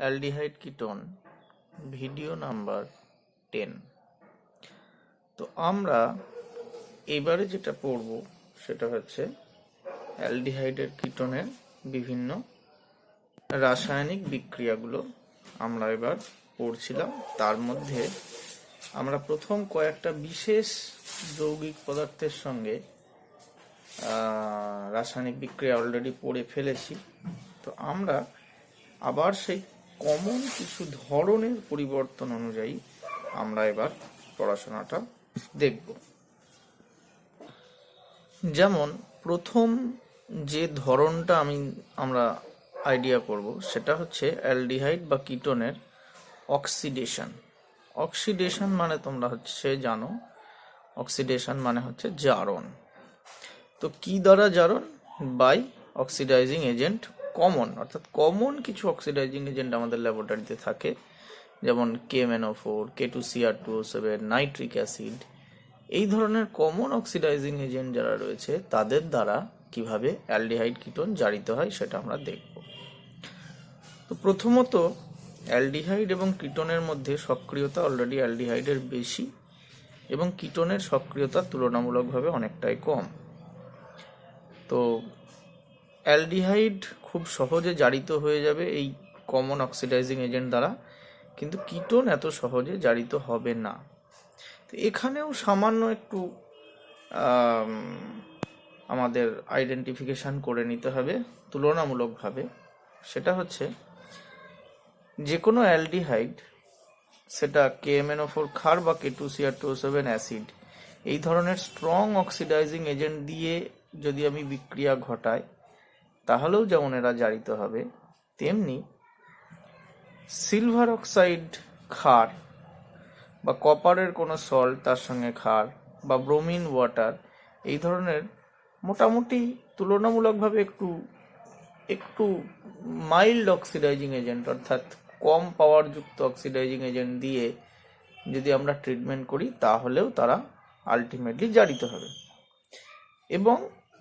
Aldehyde ketone video number 10। তো আমরা এবারে যেটা পড়ব সেটা হচ্ছে অ্যালডিহাইডের কিটোনের বিভিন্ন রাসায়নিক বিক্রিয়াগুলো আমরা এবার পড়ছিলাম। তার মধ্যে আমরা প্রথম কয়েকটা বিশেষ যৌগিক পদার্থের সঙ্গে রাসায়নিক বিক্রিয়া অলরেডি পড়ে ফেলেছি। তো আমরা আবার সেই কমন কিছু ধরনের পরিবর্তন অনুযায়ী আমরা এবার পড়াশোনাটা দেখব। যেমন প্রথম যে ধরনটা আমরা আইডিয়া করব সেটা হচ্ছে অ্যালডিহাইড বা কিটোনের অক্সিডেশন। অক্সিডেশন মানে তোমরা হচ্ছে জানো, অক্সিডেশন মানে হচ্ছে জারণ। তো কি দ্বারা জারণ? বাই অক্সিডাইজিং এজেন্ট কমন, অর্থাৎ কমন কিছু অক্সিডাইজিং এজেন্ট আমাদের ল্যাবরেটরিতে থাকে, যেমন KMnO4, K2Cr2O7, নাইট্রিক অ্যাসিড। এই ধরনের কমন অক্সিডাইজিং এজেন্ট যারা রয়েছে তাদের দ্বারা কিভাবে অ্যালডিহাইড কিটোন জারিত হয় সেটা আমরা দেখব। তো প্রথমত অ্যালডিহাইড এবং কিটোনের মধ্যে সক্রিয়তা অলরেডি অ্যালডিহাইডের বেশি এবং কিটোনের সক্রিয়তা তুলনামূলকভাবে অনেকটাই কম। তো অ্যালডিহাইড খুব সহজে জারিত হয়ে যাবে এই কমন অক্সিডাইজিং এজেন্ট দ্বারা, কিন্তু কিটোন এত সহজে জারিত হবে না। তো এখানেও সামান্য একটু আমাদের আইডেন্টিফিকেশন করে নিতে হবে তুলনামূলকভাবে। সেটা হচ্ছে যে কোনো অ্যালডিহাইড, সেটা KMnO4 ক্ষার বা K2Cr2O7 অ্যাসিড, এই ধরনের স্ট্রং অক্সিডাইজিং এজেন্ট দিয়ে যদি আমি বিক্রিয়া ঘটাই তাহলেও যেমন এরা জারিত হবে, তেমনি সিলভার অক্সাইড ক্ষার বা কপারের কোনো সল্ট তার সঙ্গে ক্ষার বা ব্রোমিন ওয়াটার, এই ধরনের মোটামুটি তুলনামূলকভাবে একটু মাইল্ড অক্সিডাইজিং এজেন্ট, অর্থাৎ কম পাওয়ারযুক্ত অক্সিডাইজিং এজেন্ট দিয়ে যদি আমরা ট্রিটমেন্ট করি তাহলেও তারা আলটিমেটলি জারিত হবে। এবং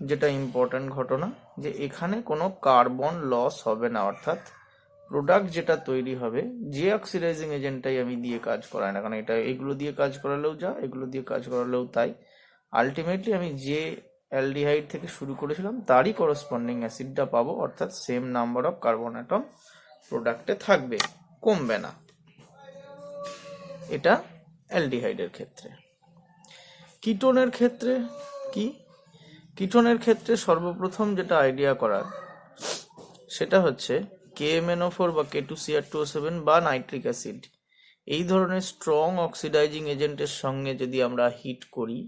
যেটা ইম্পর্ট্যান্ট ঘটনা, যে এখানে কোনো কার্বন লস হবে না, অর্থাৎ প্রোডাক্ট যেটা তৈরি হবে, যে অক্সিডাইজিং এজেন্টটাই আমি দিয়ে কাজ করাই না কারণ, এটা এগুলো দিয়ে কাজ করালেও যা, এগুলো দিয়ে কাজ করালেও তাই, আলটিমেটলি আমি যে অ্যালডিহাইড থেকে শুরু করেছিলাম তারই করসপন্ডিং অ্যাসিডটা পাবো, অর্থাৎ same number of carbon atom প্রোডাক্টে থাকবে, কমবে না। এটা অ্যালডিহাইডের ক্ষেত্রে। কিটোনের ক্ষেত্রে কি? কিটোনের ক্ষেত্রে সর্বপ্রথম যেটা আইডিয়া করার সেটা হচ্ছে KMnO4 বা K2Cr2O7 বা নাইট্রিক অ্যাসিড, এই ধরনের স্ট্রং অক্সিডাইজিং এজেন্টের সঙ্গে যদি আমরা হিট করি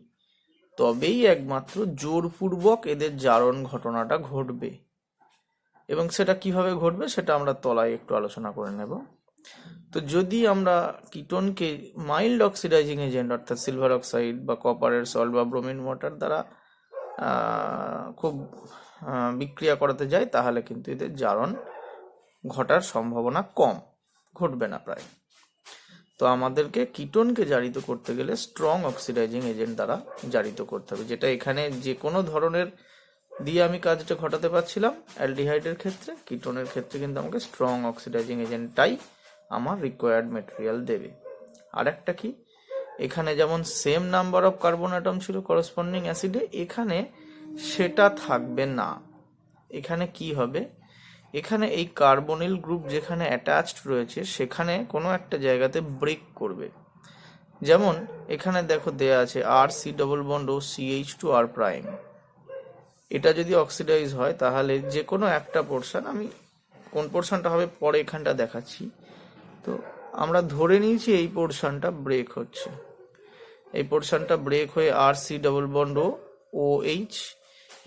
তবেই একমাত্র জোরপূর্বক এদের জারণ ঘটনাটা ঘটবে। এবং সেটা কিভাবে ঘটবে সেটা আমরা তলায় একটু আলোচনা করে নেব। তো যদি আমরা কিটোনকে মাইল্ড অক্সিডাইজিং এজেন্ট, অর্থাৎ সিলভার অক্সাইড বা কপারের সল্ট বা ব্রোমিন ওয়াটার দ্বারা খুব বিক্রিয়া করাতে যাই, তাহলে কিন্তু এদের জারণ ঘটার সম্ভাবনা কম, ঘটবে না প্রায়। তো আমাদেরকে কিটোনকে জারিত করতে গেলে স্ট্রং অক্সিডাইজিং এজেন্ট দ্বারা জারিত করতে হবে, যেটা এখানে যে কোনো ধরনের দিয়ে আমি কাজটা ঘটাতে পারছিলাম অ্যালডিহাইডের ক্ষেত্রে। কিটোনের ক্ষেত্রে কিন্তু আমাকে স্ট্রং অক্সিডাইজিং এজেন্টটাই আমার রিকোয়ার্ড মেটেরিয়াল দেবে। আর একটা কি, এখানে যেমন same number of carbon atom ছিল করসপন্ডিং অ্যাসিডে, এখানে সেটা থাকবে না। এখানে কি হবে, এখানে এই কার্বনিল গ্রুপ যেখানে অ্যাটাচড রয়েছে সেখানে কোনো একটা জায়গাতে ব্রেক করবে। যেমন এখানে দেখো দেয়া আছে RC+CH2R'। এটা যদি অক্সিডাইজ হয় তাহলে যে কোনো একটা পোর্শন, আমি কোন পোর্শনটা হবে পরে এখানটা দেখাচ্ছি, তো আমরা ধরে নিয়েছি এই পোর্শনটা ব্রেক হচ্ছে, এই পোর্শনটা ব্রেক হয়ে RC+OH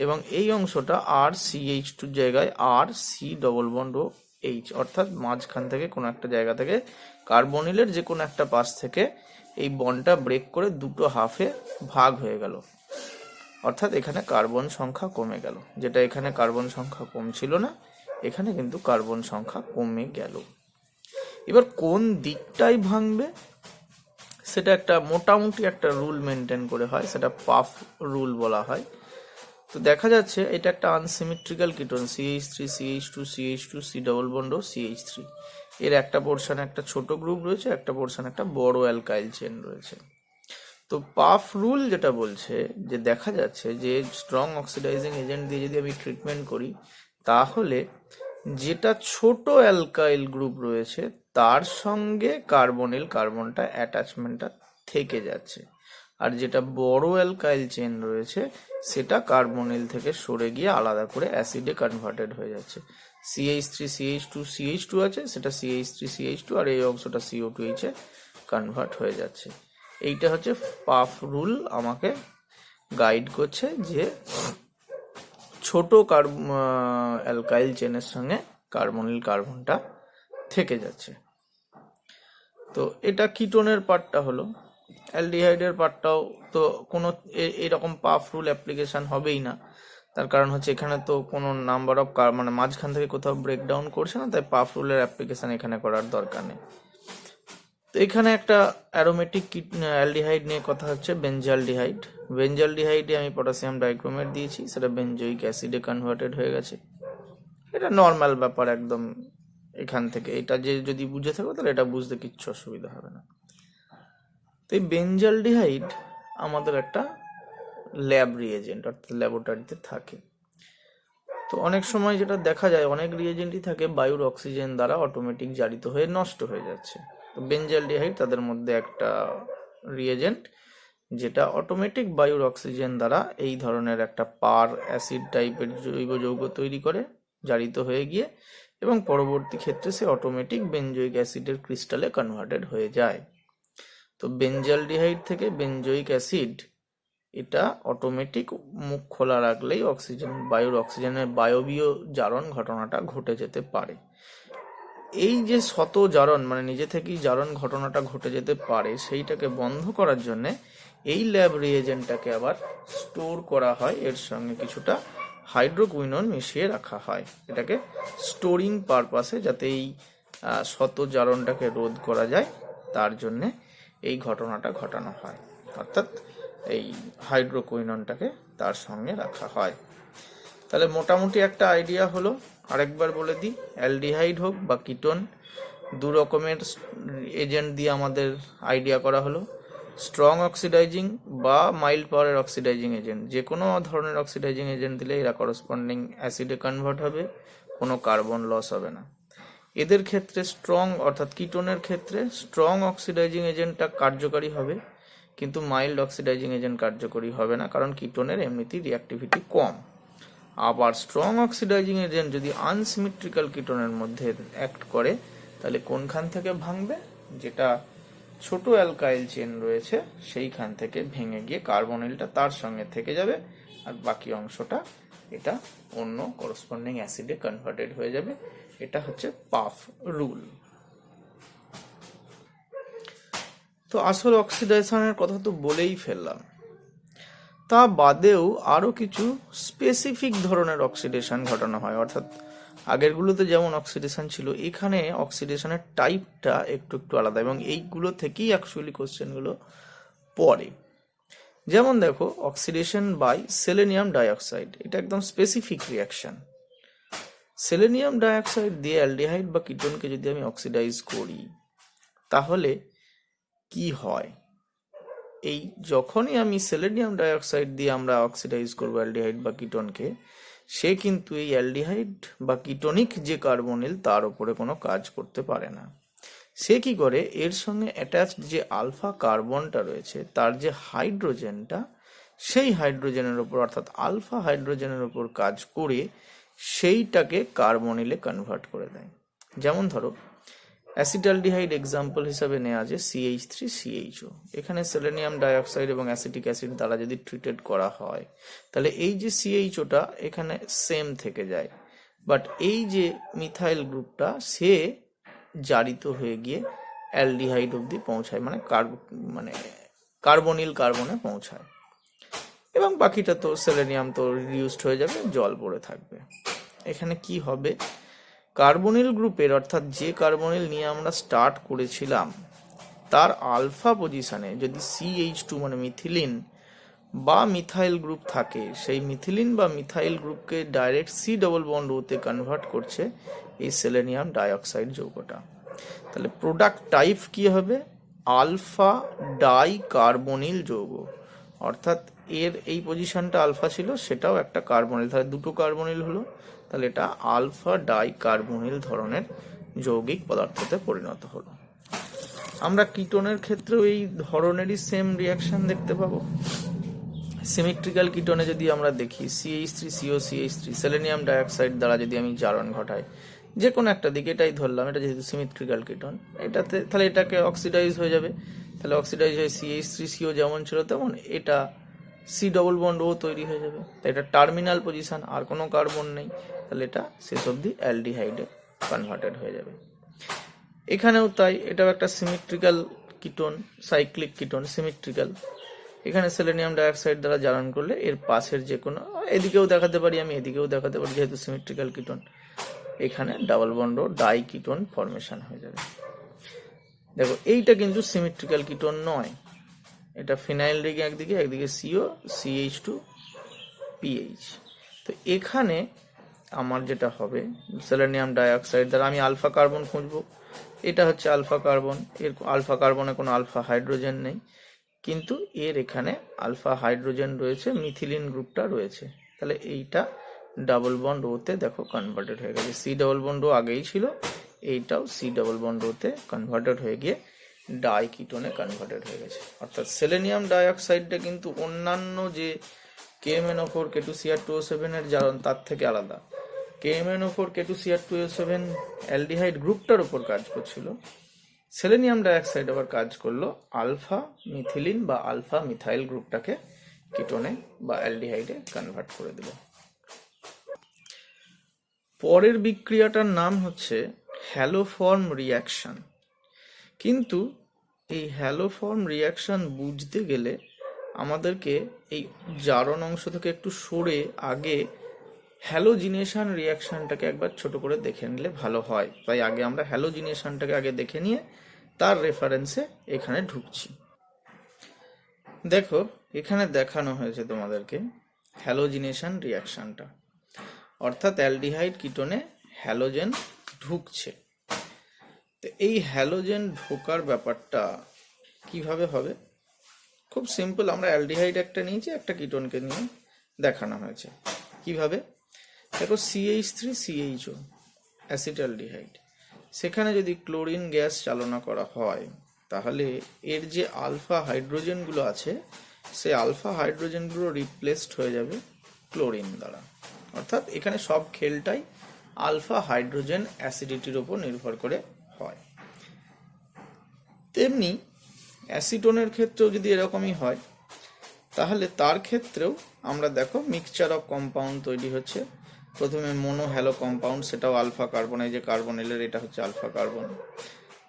এবং এই অংশটা RCH2 জায়গায় RC+OH, অর্থাৎ মাঝখান থেকে কোনো একটা জায়গা থেকে কার্বনিলের যে কোনো একটা পাশ থেকে এই বন্ডটা ব্রেক করে দুটো হাফে ভাগ হয়ে গেল, অর্থাৎ এখানে কার্বন সংখ্যা কমে গেল। যেটা এখানে কার্বন সংখ্যা কম ছিল না, এখানে কিন্তু কার্বন সংখ্যা কমে গেল। এবার কোন দিকটাই ভাঙবে সেটা একটা মোটামুটি একটা রুল মেনটেন করে হয়, সেটা পাফ রুল বলা হয়। তো দেখা যাচ্ছে এটা একটা unsymmetrical ketone, CH3 CH2 CH2 C double bond O CH3। এর একটা পোর্শনে একটা ছোট গ্রুপ রয়েছে, একটা পোর্শনে একটা বড় অ্যালকাইল চেন রয়েছে। তো পাফ রুল যেটা বলছে যে দেখা যাচ্ছে যে স্ট্রং অক্সিডাইজিং এজেন্ট দিয়ে যদি আমি ট্রিটমেন্ট করি, তাহলে যেটা ছোট অ্যালকাইল গ্রুপ রয়েছে তার সঙ্গে কার্বনটা অ্যাটাচমেন্টটা থেকে যাচ্ছে, আর যেটা বড় অ্যালকাইল চেন রয়েছে সেটা কার্বনিল থেকে সরে গিয়ে আলাদা করে অ্যাসিডে কনভার্টেড হয়ে যাচ্ছে। CH3 CH2 CH2 আছে, সেটা CH3 CH2, আর এই অংশটা CO2H এ কনভার্ট হয়ে যাচ্ছে। এইটা হচ্ছে পাফ রুল আমাকে গাইড করছে যে ছোট অ্যালকাইল চেনের সঙ্গে কার্বনটা থেকে যাচ্ছে। তো এটা কিটোনের পার্টটা হলো। অ্যালডিহাইডের পার্টটাও তো কোনো এরকম পাফ রুল অ্যাপ্লিকেশন হবেই না, তার কারণ হচ্ছে এখানে তো কোনো নাম্বার অফ মানে মাঝখান থেকে কোথাও ব্রেকডাউন করছে না, তাই পাফ রুলের অ্যাপ্লিকেশন এখানে করার দরকার নেই। তো এখানে একটা অ্যারোমেটিক অ্যালডিহাইড নিয়ে কথা হচ্ছে, বেঞ্জালডিহাইড। বেঞ্জালডিহাইডে আমি পটাশিয়াম ডাইক্রোমেট দিয়েছি, সেটা বেঞ্জয়িক অ্যাসিডে কনভার্টেড হয়ে গেছে। এটা নর্মাল ব্যাপার একদম। এখান থেকে এটা যে যদি বুঝে থাকো তাহলে এটা বুঝতে কিচ্ছু অসুবিধা হবে না। তো এই বেঞ্জালডিহাইড আমাদের একটা ল্যাব রিয়েজেন্ট, অর্থাৎ ল্যাবরেটরিতে থাকে। তো অনেক সময় যেটা দেখা যায়, অনেক রিয়েজেন্টই থাকে বায়ুর অক্সিজেন দ্বারা অটোমেটিক জারিত হয়ে নষ্ট হয়ে যাচ্ছে। তো বেঞ্জালডিহাইড তাদের মধ্যে একটা রিয়েজেন্ট যেটা অটোমেটিক বায়ুর অক্সিজেন দ্বারা এই ধরনের একটা পার অ্যাসিড টাইপের জৈব যৌগ তৈরি করে জারিত হয়ে গিয়ে, এবং পরবর্তী ক্ষেত্রে সে অটোমেটিক বেঞ্জয়িক অ্যাসিডের ক্রিস্টালে কনভার্টেড হয়ে যায়। তো বেঞ্জালডিহাইড থেকে বেঞ্জয়িক অ্যাসিড এটা অটোমেটিক মুখ খোলা রাখলেই বায়ুর অক্সিজেনের বায়বীয় জারণ ঘটনাটা ঘটে যেতে পারে। এই যে শত জারণ মানে নিজে থেকেই জারণ ঘটনাটা ঘটে যেতে পারে, সেইটাকে বন্ধ করার জন্য এই ল্যাব রিয়েজেন্টটাকে আবার স্টোর করা হয়, এর সঙ্গে কিছুটা হাইড্রোকুইনন মিশিয়ে রাখা হয় এটাকে স্টোরিং পারপাসে, যাতে এই শত জারণটাকে রোধ করা যায়, তার জন্যে এই ঘটনাটা ঘটানো হয়, অর্থাৎ এই হাইড্রোকুইননটাকে তার সঙ্গে রাখা হয়। তাহলে মোটামুটি একটা আইডিয়া হলো। আরেকবার বলে দিই, অ্যালডিহাইড হোক বা কিটোন, দু রকমের এজেন্ট দিয়ে আমাদের আইডিয়া করা হলো। স্ট্রং অক্সিডাইজিং বা মাইল্ড পাওয়ারের অক্সিডাইজিং এজেন্ট, যে কোনো ধরনের অক্সিডাইজিং এজেন্ট দিলে এরা করসপন্ডিং অ্যাসিডে কনভার্ট হবে, কোনো কার্বন লস হবে না। এদের ক্ষেত্রে স্ট্রং অর্থাৎ কিটোনের ক্ষেত্রে স্ট্রং অক্সিডাইজিং এজেন্টটা কার্যকারী হবে, কিন্তু মাইল্ড অক্সিডাইজিং এজেন্ট কার্যকরী হবে না, কারণ কিটোনের এমনিতেই রিঅ্যাক্টিভিটি কম। আবার স্ট্রং অক্সিডাইজিং এজেন্ট যদি আনসিমেট্রিক্যাল কিটোনের মধ্যে অ্যাক্ট করে, তাহলে কোনখান থেকে ভাঙবে, যেটা ছোট অ্যালকাইল চেন রয়েছে সেইখান থেকে ভেঙে গিয়ে কার্বনিলটা তার সঙ্গে থেকে যাবে, আর বাকি অংশটা এটা অন্য করসপন্ডিং অ্যাসিডে কনভার্টেড হয়ে যাবে। এটা হচ্ছে পাফ রুল। তো আসল অক্সিডেশনের কথা তো বলেই ফেললাম, তা বাদেও আরো কিছু স্পেসিফিক ধরনের অক্সিডেশন ঘটানো হয়, অর্থাৎ আগেরগুলোতে যেমন অক্সিডেশন ছিল, এখানে অক্সিডেশনের টাইপটা একটু একটু আলাদা, এবং এইগুলো থেকেই অ্যাকচুয়ালি কোশ্চেনগুলো পড়ে। যেমন দেখো, অক্সিডেশন বাই সেলেনিয়াম ডাইঅক্সাইড, এটা একদম স্পেসিফিক রিয়াকশন। সেলেনিয়াম ডাইঅক্সাইড দিয়ে অ্যালডিহাইড বা কিটোনকে যদি আমি অক্সিডাইজ করি, তাহলে কি হয়? এই যখনই আমি সেলেনিয়াম ডাইঅক্সাইড দিয়ে আমরা অক্সিডাইজ করবো অ্যালডিহাইড বা কিটোনকে, সে কিন্তু এই অ্যালডিহাইড বা কিটোনিক যে কার্বনিল তার উপরে কোনো কাজ করতে পারে না। সে কি করে, এর সঙ্গে অ্যাটাচড যে আলফা কার্বনটা রয়েছে তার যে হাইড্রোজেনটা, সেই হাইড্রোজেনের উপর অর্থাৎ আলফা হাইড্রোজেনের উপর কাজ করে সেইটাকে কার্বনিলে কনভার্ট করে দেয়। যেমন ধরো, অ্যাসিটালডিহাইড এক্সাম্পল হিসাবে নেওয়া আছে CH3CHO। এখানে সেলেনিয়াম ডাইঅক্সাইড এবং অ্যাসিটিক অ্যাসিড দ্বারা যদি ট্রিটেড করা হয়, তাহলে এই যে CHOটা এখানে সেম থেকে যায়, বাট এই যে মিথাইল গ্রুপটা সে জারিত হয়ে গিয়ে অ্যালডিহাইড অবধি পৌঁছায়, মানে কার্বনিল কার্বনে পৌঁছায়, এবং বাকিটা তো সেলেনিয়াম তো রিডিউসড হয়ে যাবে, জল পড়ে থাকবে। এখানে কি হবে, কার্বনিল গ্রুপের অর্থাৎ যে কার্বনিল নিয়ে আমরা স্টার্ট করেছিলাম তার আলফা পজিশনে যদি CH2 মানে মিথিলিন বা মিথাইল গ্রুপ থাকে, সেই মিথিলিন বা মিথাইল গ্রুপকে ডাইরেক্ট সি ডবল বন্ড ওতে কনভার্ট করছে এই সেলেনিয়াম ডাইঅক্সাইড যৌগটা। তাহলে প্রোডাক্ট টাইপ কি হবে? আলফা ডাই কার্বনিল যৌগ। অর্থাৎ এর এই পজিশনটা আলফা ছিল, সেটাও একটা কার্বনিল, তাহলে দুটো কার্বনিল হলো, তাহলে এটা আলফা ডাই কার্বনিল ধরনের যৌগিক পদার্থতে পরিণত হলো। আমরা কিটোনের ক্ষেত্রেও এই ধরনেরই সেম রিয়াকশন দেখতে পাবো। সিমেট্রিক্যাল কিটোনে যদি আমরা দেখি CH3COCH3 সেলেনিয়াম ডাইঅক্সাইড দ্বারা যদি আমি জারণ ঘটাই যে কোনো একটা দিকে, এটাই ধরলাম, এটা যেহেতু সিমেট্রিক্যাল কিটোন, এটাতে তাহলে এটাকে অক্সিডাইজ হয়ে যাবে, তাহলে অক্সিডাইজ হয়ে CH3CO যেমন ছিল তেমন এটা সি ডবল বন্ড ও তৈরি হয়ে যাবে, তাই এটা টার্মিনাল পজিশন, আর কোনো কার্বন নেই, তাহলে এটা শেষ অবধি অ্যালডিহাইডে কনভার্টেড হয়ে যাবে। এখানেও তাই, এটাও একটা symmetrical ketone, cyclic ketone, symmetrical. এখানে সেলেনিয়াম ডাইঅক্সাইড দ্বারা জারণ করলে এর পাশের যে কোনো, এদিকেও দেখাতে পারি আমি, এদিকেও দেখাতে পারি, যেহেতু সিমেট্রিক্যাল কিটোন, এখানে double bond die ketone formation হয়ে যাবে। দেখো এইটা কিন্তু সিমেট্রিক্যাল কিটোন নয়, এটা ফিনাইল রিং একদিকে, একদিকে CO CH2PH। তো এখানে আমার যেটা হবে, সেলেনিয়াম ডাইঅক্সাইড দ্বারা আমি আলফা কার্বন খুঁজবো, এটা হচ্ছে আলফা কার্বন, এর আলফা কার্বনে কোনো আলফা হাইড্রোজেন নেই, কিন্তু এর এখানে আলফা হাইড্রোজেন রয়েছে, মিথিলিন গ্রুপটা রয়েছে, তাহলে এইটা ডাবল বন্ড ওতে দেখো কনভার্টেড হয়ে গেছে, সি ডাবল বন্ড ও আগেই ছিল, এইটাও সি ডাবল বন্ড ওতে কনভার্টেড হয়ে গিয়ে ডাই কিটোনে কনভার্টেড হয়ে গেছে। অর্থাৎ সেলেনিয়াম ডাইঅক্সাইডটা কিন্তু অন্যান্য যে KMnO4 K2Cr2O7 এর জারণ তার থেকে আলাদা। KMnO4 K2Cr2O7 অ্যালডিহাইড গ্রুপটার উপর কাজ করছিল, সেলেনিয়াম ডাইঅক্সাইড আবার কাজ করলো আলফা মিথিলিন বা আলফা মিথাইল গ্রুপটাকে কিটোনে বা অ্যালডিহাইডে কনভার্ট করে দিল। পরের বিক্রিয়াটার নাম হচ্ছে হ্যালোফর্ম রিয়াকশন। কিন্তু এই হ্যালোফর্ম রিয়াকশন বুঝতে গেলে আমাদেরকে এই জারণ অংশ থেকে একটু সরে আগে হ্যালোজিনেশন রিয়াকশনটাকে একবার ছোট করে দেখে নিলে ভালো হয়। তাই আগে আমরা হ্যালোজিনেশনটাকে আগে দেখে নিয়ে তার রেফারেন্সে এখানে ঢুকছি। দেখো এখানে দেখানো হয়েছে তোমাদেরকে হ্যালোজিনেশন রিয়াকশনটা, অর্থাৎ অ্যালডিহাইড কিটোনে হ্যালোজেন ঢুকছে। তো এই হ্যালোজেন ঢোকার ব্যাপারটা কিভাবে হবে? খুব সিম্পল, আমরা অ্যালডিহাইড একটা নিয়েছি, একটা কিটোনকে নিয়ে দেখানো হয়েছে। কিভাবে? দেখো CH3CHO অ্যাসিটালডিহাইড, সেখানে যদি ক্লোরিন গ্যাস চালনা করা হয় তাহলে এর যে আলফা হাইড্রোজেনগুলো আছে সেই আলফা হাইড্রোজেনগুলো রিপ্লেসড হয়ে যাবে ক্লোরিন দ্বারা। অর্থাৎ এখানে সব খেলটাই আলফা হাইড্রোজেন অ্যাসিডিটির উপর নির্ভর করে হয়। তেমনি অ্যাসিটোনের ক্ষেত্রেও যদি এরকমই হয় তাহলে তার ক্ষেত্রেও আমরা দেখো মিক্সচার অফ কম্পাউন্ড তৈরি হচ্ছে। প্রথমে মোনো হ্যালো কম্পাউন্ড, সেটাও আলফা কার্বন, এই যে কার্বনিলের এটা হচ্ছে আলফা কার্বন।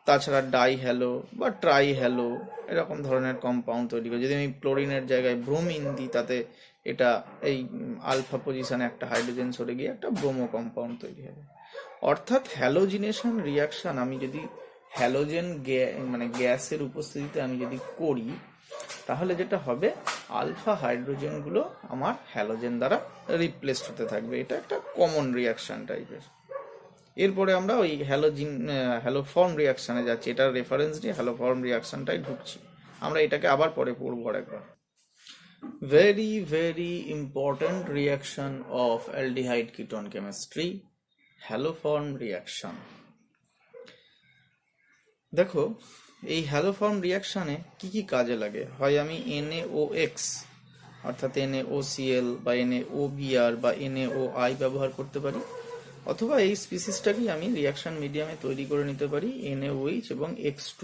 তাছাড়া ডাই হ্যালো বা ট্রাই হ্যালো এরকম ধরনের কম্পাউন্ড তৈরি করে। যদি আমি ক্লোরিনের জায়গায় ব্রোমিন দিই তাতে এটা এই আলফা পজিশনে একটা হাইড্রোজেন সরে গিয়ে একটা ব্রোমো কম্পাউন্ড তৈরি হবে। অর্থাৎ হ্যালোজিনেশন রিয়াকশন আমি যদি হ্যালোজেন গ্যাসের উপস্থিতিতে আমি যদি করি তাহলে যেটা হবে আলফা হাইড্রোজেনগুলো আমার হ্যালোজেন দ্বারা রিপ্লেসড হতে থাকবে। এটা একটা কমন রিয়াকশন টাইপের। এরপরে আমরা ওই হ্যালোফর্ম রিয়াকশনে যাচ্ছি, এটার রেফারেন্স নিয়ে হ্যালোফর্ম রিয়াকশনটাই ঢুকছি। আমরা এটাকে আবার পরে পড়বো আরেকবার। Very very important reaction of aldehyde ketone chemistry, haloform reaction. দেখো এই হ্যালোফর্ম রিয়াকশনে কি কি কাজে লাগে? হয় আমি NaOX অর্থাৎ NaOCl বা NaOBr বা NaOI ব্যবহার করতে পারি, অথবা এই স্পিসিসটাকেই আমি রিয়াকশন মিডিয়ামে তৈরি করে নিতে পারি NaOH এবং X2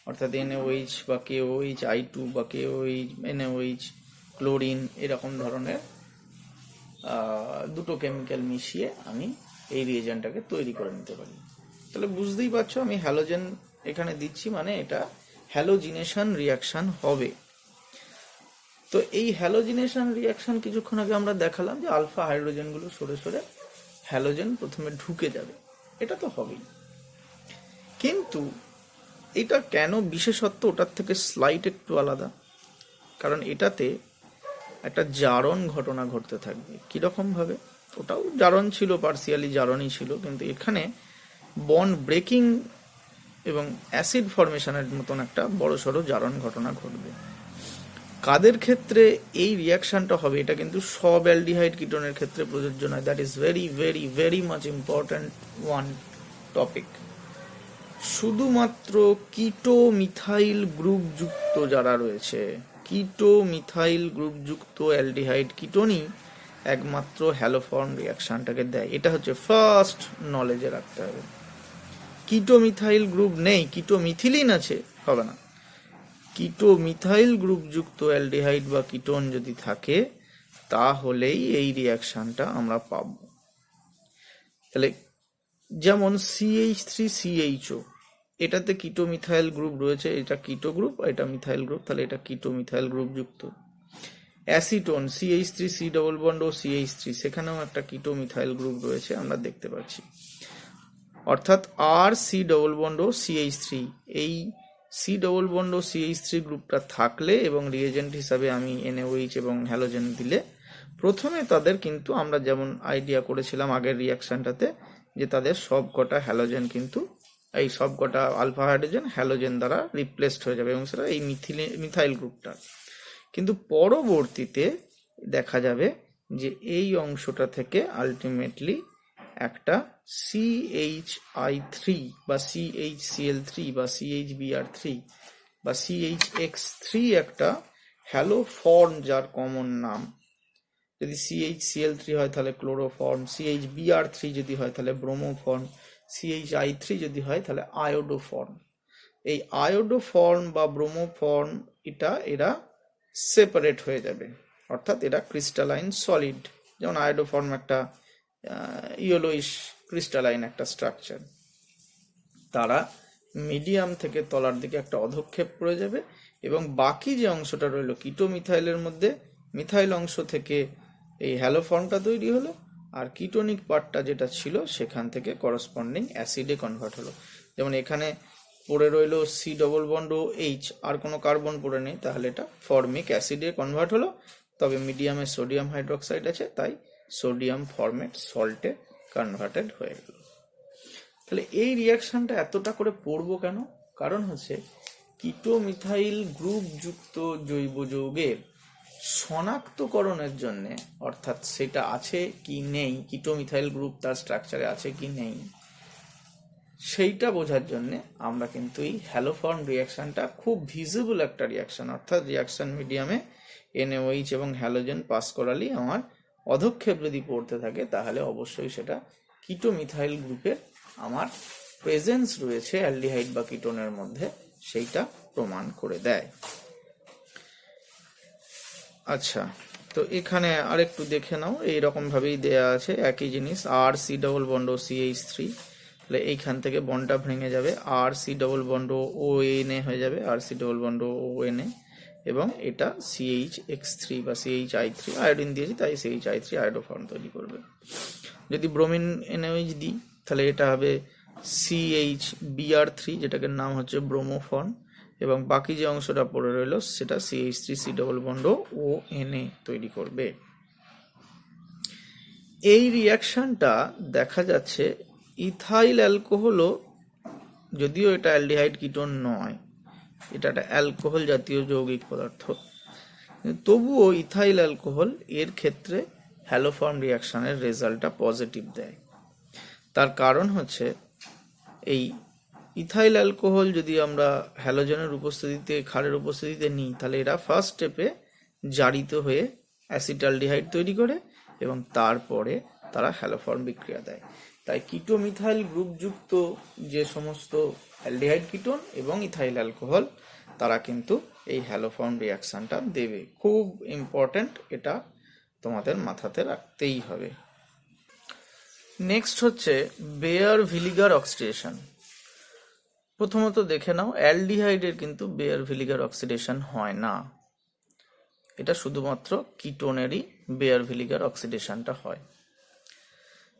অর্থাৎ NaOH বা KOH I2 বা KOH NaOH ক্লোরিন এরকম ধরনের দুটো কেমিক্যাল মিশিয়ে আমি এই রিয়েজেন্টটাকে তৈরি করে নিতে পারি। তাহলে বুঝতেই পারছো আমি হ্যালোজেন এখানে দিচ্ছি, মানে এটা হ্যালোজিনেশন রিয়াকশন হবে। তো এই হ্যালোজিনেশন রিয়াকশন কিছুক্ষণ আগে আমরা দেখালাম যে আলফা হাইড্রোজেনগুলো সরে সরে হ্যালোজেন প্রথমে ঢুকে যাবে, এটা তো হবেই। কিন্তু এটা কেন বিশেষত্ব ওটার থেকে স্লাইট একটু আলাদা? কারণ এটাতে একটা জারণ ঘটনা ঘটতে থাকবে। কিরকম ভাবে? ওটাও জারণ ছিল, পার্সিয়ালি জারণই ছিল, কিন্তু এখানে বন্ড ব্রেকিং এবং অ্যাসিড ফর্মেশনের মতন একটা বড়সড় জারণ ঘটনা ঘটবে। কাদের ক্ষেত্রে এই রিয়াকশনটা হবে এটা কিন্তু সব অ্যালডিহাইড কিটোনের ক্ষেত্রে প্রযোজ্য নয়। That is very very very much important one topic. শুধুমাত্র কিটো মিথাইল গ্রুপ যুক্ত যারা রয়েছে, কিটো মিথাইল গ্রুপ যুক্ত অ্যালডিহাইড কিটোনই একমাত্র হ্যালোফর্ম রিয়াকশনটাকে দেয়। এটা হচ্ছে ফার্স্ট নলেজে রাখতে হবে। কিটো মিথাইল গ্রুপ নেই, কিটো মিথিলিন আছে, হবে না। কিটো মিথাইল গ্রুপ যুক্ত অ্যালডিহাইড বা কিটোন যদি থাকে তাহলেই এই রিয়াকশনটা আমরা পাব। তাহলে যেমন CH3CHO, এটাতে কিটো মিথাইল গ্রুপ রয়েছে, এটা কিটো গ্রুপ, এটা মিথাইল গ্রুপ, তাহলে এটা কিটো মিথাইল গ্রুপ যুক্ত। Acetone CH3C double bond O CH3, সেখানেও একটা কিটো মিথাইল গ্রুপ রয়েছে আমরা দেখতে পাচ্ছি। অর্থাৎ RC double bond O CH3, এই C double bond O CH3 গ্রুপটা থাকলে এবং রিয়েজেন্ট হিসাবে আমি NaOH এবং হ্যালোজেন দিলে প্রথমে তাদের কিন্তু আমরা যেমন আইডিয়া করেছিলাম আগের রিয়াকশনটাতে যে তাদের সব কটা হ্যালোজেন কিন্তু এই সব কটা আলফা হাইড্রোজেন হ্যালোজেন দ্বারা রিপ্লেসড হয়ে যাবে এবং সেটা এই মিথাইল গ্রুপটা। কিন্তু পরবর্তীতে দেখা যাবে যে এই অংশটা থেকে আলটিমেটলি একটা CHI3 বা CHCl3 বা CHBr3 বা CHX3 একটা হ্যালো ফর্ম, যার কমন নাম, যদি CHCl3 হয় তাহলে ক্লোরোফর্ম, CHBr3 যদি হয় তাহলে ব্রোমোফর্ম, CHI3 যদি হয় তাহলে আয়োডোফর্ম। এই আয়োডোফর্ম বা ব্রোমোফর্ম এরা সেপারেট হয়ে যাবে, অর্থাৎ এরা ক্রিস্টালাইন সলিড। যেমন আয়োডোফর্ম একটা ইয়েলোইশ ক্রিস্টালাইন একটা স্ট্রাকচার। তারা মিডিয়াম থেকে তলার দিকে একটা অধক্ষেপ করে যাবে এবং বাকি যে অংশটা রইল কিটো মিথাইলের মধ্যে, মিথাইল অংশ থেকে এই হ্যালো ফর্মটা তৈরি হলো, আর কিটোনিক পার্টটা যেটা ছিল সেখান থেকে করসপন্ডিং অ্যাসিডে কনভার্ট হলো। যেমন এখানে পড়ে রইল C ডবল বন্ড ও H, আর কোনো কার্বন পড়ে নেই, তাহলে এটা ফর্মিক অ্যাসিডে কনভার্ট হলো। তবে মিডিয়ামে সোডিয়াম হাইড্রোক্সাইড আছে, তাই সোডিয়াম ফর্মেট সল্টে কনভার্টেড হয়ে গেল। তাহলে এই রিয়াকশনটা এতটা করে পড়বো কেন? কারণ হচ্ছে কিটো মিথাইল গ্রুপ যুক্ত জৈব যৌগের শনাক্তকরণের জন্য, অর্থাৎ সেটা আছে কি নেই, কিটো মিথাইল গ্রুপ তার স্ট্রাকচারে আছে কি নেই, সেইটা বোঝার জন্য আমরা কিন্তু এই হ্যালোফর্ম রিয়াকশনটা খুব ভিজিবল একটা রিয়াকশন, অর্থাৎ রিয়াকশন মিডিয়ামে NaOH এবং হ্যালোজেন পাস করালি আমার অধক্ষেপ যদি পড়তে থাকে তাহলে অবশ্যই সেটা কিটো মিথাইল গ্রুপের আমার প্রেজেন্স রয়েছে অ্যালডিহাইড বা কিটোনের মধ্যে, সেইটা প্রমাণ করে দেয়। আচ্ছা, তো এখানে আরেকটু দেখে নাও, এইরকম ভাবেই দেয়া আছে একই জিনিস, RC double bond O CH3, তাহলে এইখান থেকে বন্ডটা ভেঙে যাবে, RC ডবল বন্ড ও ONA হয়ে যাবে, RC ডবল বন্ড ও ONA, এবং এটা CHX3 বা CHI3, আয়োডিন দিয়েছি তাই CHI3 আয়োডোফর্ম তৈরি করবে। যদি ব্রোমিন NaOH দিই তাহলে এটা হবে CHBr3, যেটাকে নাম হচ্ছে ব্রোমোফর্ম, এবং বাকি যে অংশটা পড়ে রইল সেটা CH3C ডবল বন্ড ও Na তৈরি করবে। এই রিয়াকশনটা দেখা যাচ্ছে ইথাইল অ্যালকোহলও, যদিও এটা অ্যালডিহাইড কিটোন নয়, এটা একটা অ্যালকোহল জাতীয় যৌগিক পদার্থ, তবুও ইথাইল অ্যালকোহল এর ক্ষেত্রে হ্যালোফর্ম রিয়াকশনের রেজাল্টটা পজিটিভ দেয়। তার কারণ হচ্ছে এই ইথাইল অ্যালকোহল যদি আমরা হ্যালোজেনের উপস্থিতিতে, ক্ষারের উপস্থিতিতে নিই, তাহলে এরা ফার্স্ট স্টেপে জারিত হয়ে অ্যাসিটালডিহাইড তৈরি করে এবং তারপরে তারা হ্যালোফর্ম বিক্রিয়া দেয়। তাই কিটো মিথাইল গ্রুপযুক্ত যে সমস্ত অ্যালডিহাইড কিটোন এবং ইথাইল অ্যালকোহল তারা কিন্তু এই হ্যালোফর্ম রিয়াকশনটা দেবে। খুব ইম্পর্ট্যান্ট, এটা তোমাদের মাথাতে রাখতেই হবে। নেক্সট হচ্ছে বেয়ার ভিলিগার অক্সিডেশন। প্রথমত দেখে নাও, অ্যালডিহাইডের কিন্তু বেয়ার ভিলিগার অক্সিডেশন হয় না, এটা শুধুমাত্র কিটোনেরই বেয়ার ভিলিগার অক্সিডেশনটা হয়।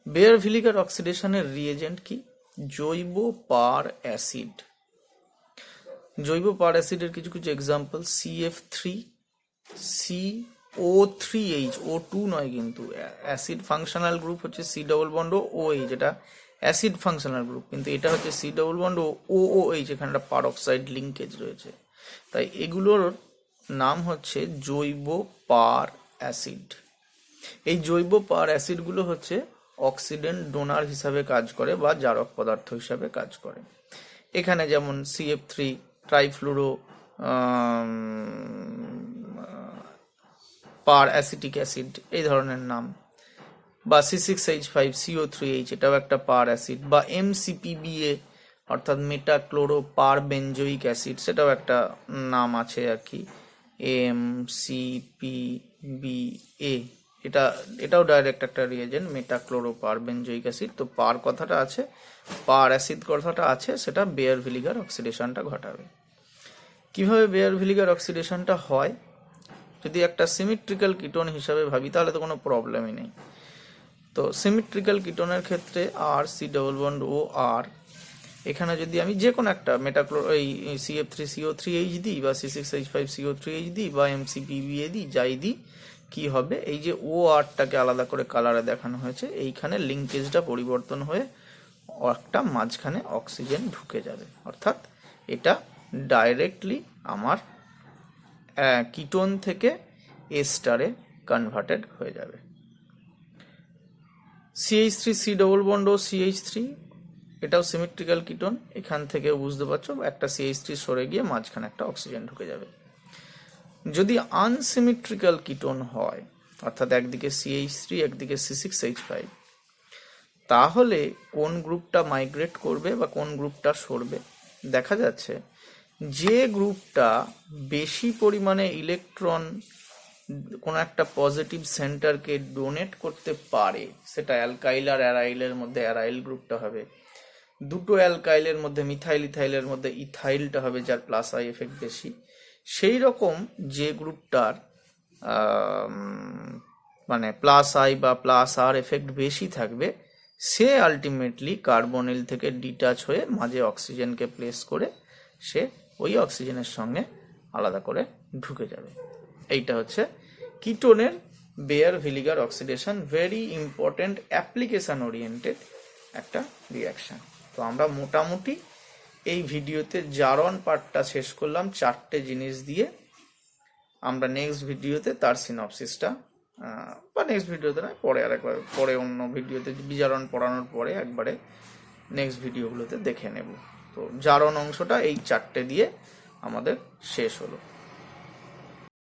বেয়ার ভিলিগার অক্সিডেশনের রিয়েজেন্ট কি? জৈব পার অ্যাসিড। জৈব পার অ্যাসিডের কিছু কিছু এক্সাম্পল CF3, O3H, O2 নয় কিন্তু, অ্যাসিড ফাংশনাল গ্রুপ হচ্ছে C ডবল বন্ড OH, এটা অ্যাসিড ফাংশনাল গ্রুপ, কিন্তু এটা হচ্ছে C ডবল বন্ড OOH, এখানে একটা পারঅক্সাইড লিঙ্কেজ রয়েছে, তাই এগুলোর নাম হচ্ছে জৈব পার অ্যাসিড। এই জৈব পার অ্যাসিডগুলো হচ্ছে অক্সিডেন্ট ডোনার হিসাবে কাজ করে বা জারক পদার্থ হিসাবে কাজ করে। এখানে যেমন CF3 ট্রাইফ্লুরো পার অ্যাসিটিক অ্যাসিড এই ধরনের নাম, বা C6H5CO3H এটাও একটা পার অ্যাসিড, বা MCPBA অর্থাৎ মেটাক্লোরো পার বেঞ্জোইক অ্যাসিড, সেটাও একটা নাম আছে আর কি, MCPBA, এটাও ডাইরেক্ট একটা রিয়েজেন্ট, মেটাক্লোরো পার বেঞ্জোইক অ্যাসিড। তো পার কথাটা আছে, পার অ্যাসিড কথাটা আছে, সেটা বেয়ার ভিলিগার অক্সিডেশনটা ঘটাবে। কিভাবে বেয়ার ভিলিগার অক্সিডেশনটা হয়, যদি একটা সিমেট্রিক্যাল কিটোন হিসাবে ভাবি তাহলে তো কোনো প্রবলেমই নেই। তো সিমেট্রিক্যাল কিটোনের ক্ষেত্রে C ডবল বন্ড OR, এখানে যদি আমি যে কোনো একটা এই CF3CO3H দিই, বা C6H5CO3H দিই, বা MCPBA দিই, যাই দিই, কি হবে, এই যে ORটাকে আলাদা করে কালারে দেখানো হয়েছে, এইখানে লিঙ্কেজটা পরিবর্তন হয়ে একটা মাঝখানে অক্সিজেন ঢুকে যাবে, অর্থাৎ এটা ডাইরেক্টলি আমার কিটোন থেকে এস্টারে কনভার্টেড হয়ে যাবে। CH3 C double bond CH3, এটাও সিমেট্রিক্যাল কিটোন, এখান থেকে বুঝতে পারছো একটা CH3 সরে গিয়ে মাঝখানে একটা অক্সিজেন ঢুকে যাবে। যদি আনসিমেট্রিক্যাল কিটোন হয়, অর্থাৎ একদিকে CH3 একদিকে C6H5, তাহলে কোন গ্রুপটা মাইগ্রেট করবে বা কোন গ্রুপটা সরবে, দেখা যাচ্ছে যে গ্রুপটা বেশি পরিমাণে ইলেকট্রন কোনো একটা পজিটিভ সেন্টারকে ডোনেট করতে পারে, সেটা অ্যালকাইল আর অ্যারাইলের মধ্যে অ্যারাইল গ্রুপটা হবে, দুটো অ্যালকাইলের মধ্যে মিথাইল ইথাইলের মধ্যে ইথাইলটা হবে, যার প্লাস আই এফেক্ট বেশি। সেই রকম যে গ্রুপটার মানে প্লাস আই বা প্লাস আর এফেক্ট বেশি থাকবে, সে আলটিমেটলি কার্বনিল থেকে ডিটাচ হয়ে মাঝে অক্সিজেনকে প্লেস করে সে ওই অক্সিজেনের সঙ্গে আলাদা করে ঢুকে যাবে। এইটা হচ্ছে কিটোনের Baeyer Villiger oxidation, very important application oriented একটা রিয়াকশন। তো আমরা মোটামুটি এই ভিডিওতে জারণ পার্টটা শেষ করলাম 4টে জিনিস দিয়ে। আমরা নেক্সট ভিডিওতে তার সিনপসিসটা, বা নেক্সট ভিডিওতে নয়, পরে অন্য ভিডিওতে বিজারণ পড়ানোর পরে একবারে নেক্সট ভিডিওগুলোতে দেখে নেব। তো জারণ অংশটা এই 4টে দিয়ে আমাদের শেষ হলো।